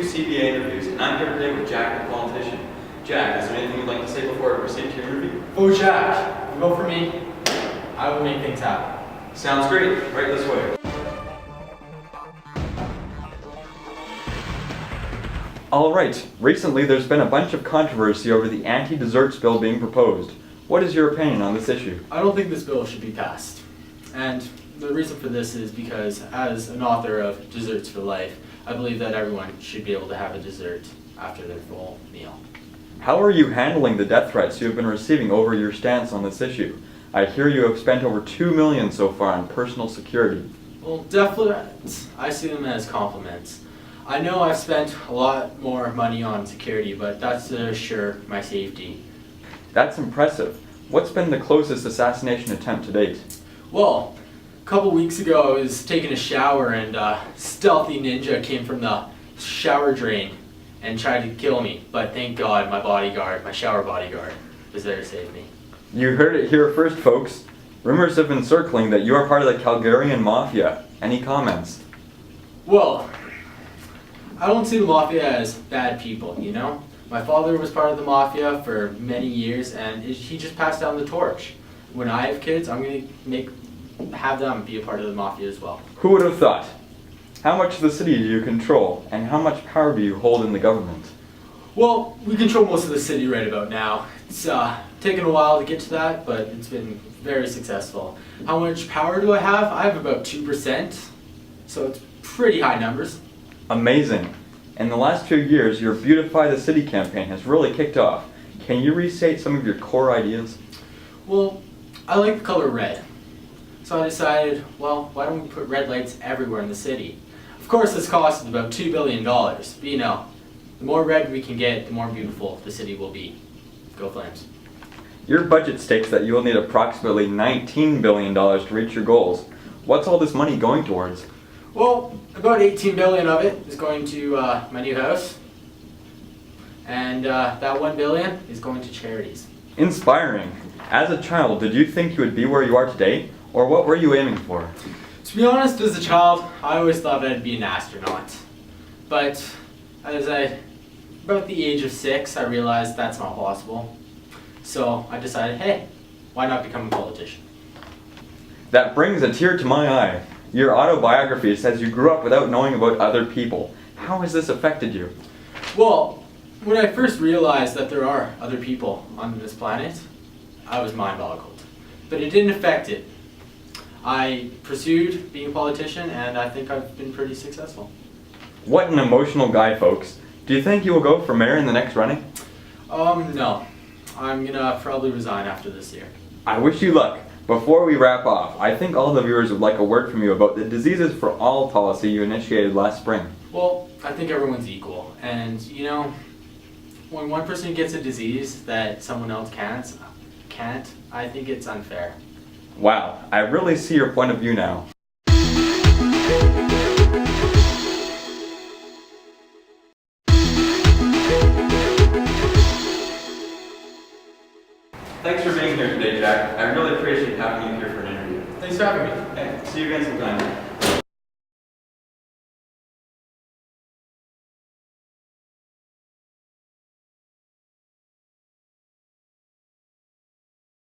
QCBA interviews, and I'm here today with Jack, the politician. Jack, is there anything you'd like to say before I proceed to your interview? Oh, Jack, you vote for me, I will make things happen. Sounds great. Right this way. Alright, recently there's been a bunch of controversy over the anti-desserts bill being proposed. What is your opinion on this issue? I don't think this bill should be passed. And the reason for this is because as an author of Desserts for Life, I believe that everyone should be able to have a dessert after their full meal. How are you handling the death threats you have been receiving over your stance on this issue? I hear you have spent over $2 million so far on personal security. Well, death threats, I see them as compliments. I know I've spent a lot more money on security, but that's to assure my safety. That's impressive. What's been the closest assassination attempt to date? Well, a couple weeks ago I was taking a shower and a stealthy ninja came from the shower drain and tried to kill me. But thank God my bodyguard, my shower bodyguard, was there to save me. You heard it here first, folks. Rumors have been circling that you are part of the Calgarian Mafia. Any comments? Well, I don't see the Mafia as bad people, you know? My father was part of the Mafia for many years and he just passed down the torch. When I have kids, I'm going to have them be a part of the Mafia as well. Who would have thought? How much of the city do you control, and how much power do you hold in the government? Well, we control most of the city right about now. It's taken a while to get to that, but it's been very successful. How much power do I have? I have about 2%, so it's pretty high numbers. Amazing. In the last few years, your Beautify the City campaign has really kicked off. Can you restate some of your core ideas? Well, I like the color red. So I decided, well, why don't we put red lights everywhere in the city? Of course, this cost about $2 billion, but you know, the more red we can get, the more beautiful the city will be. Go Flames. Your budget states that you will need approximately $19 billion to reach your goals. What's all this money going towards? Well, about $18 billion of it is going to my new house, and that $1 billion is going to charities. Inspiring. As a child, did you think you would be where you are today, or what were you aiming for? To be honest, as a child, I always thought I'd be an astronaut. But about the age of 6, I realized that's not possible. So I decided, hey, why not become a politician? That brings a tear to my eye. Your autobiography says you grew up without knowing about other people. How has this affected you? Well, when I first realized that there are other people on this planet, I was mind-boggled. But it didn't affect it. I pursued being a politician, and I think I've been pretty successful. What an emotional guy, folks. Do you think you will go for mayor in the next running? No. I'm gonna probably resign after this year. I wish you luck. Before we wrap off, I think all the viewers would like a word from you about the Diseases for All policy you initiated last spring. Well, I think everyone's equal, and you know, when one person gets a disease that someone else can't, I think it's unfair. Wow, I really see your point of view now. Thanks for being here today, Jack. I really appreciate having you here for an interview. Thanks for having me. Okay, see you again sometime.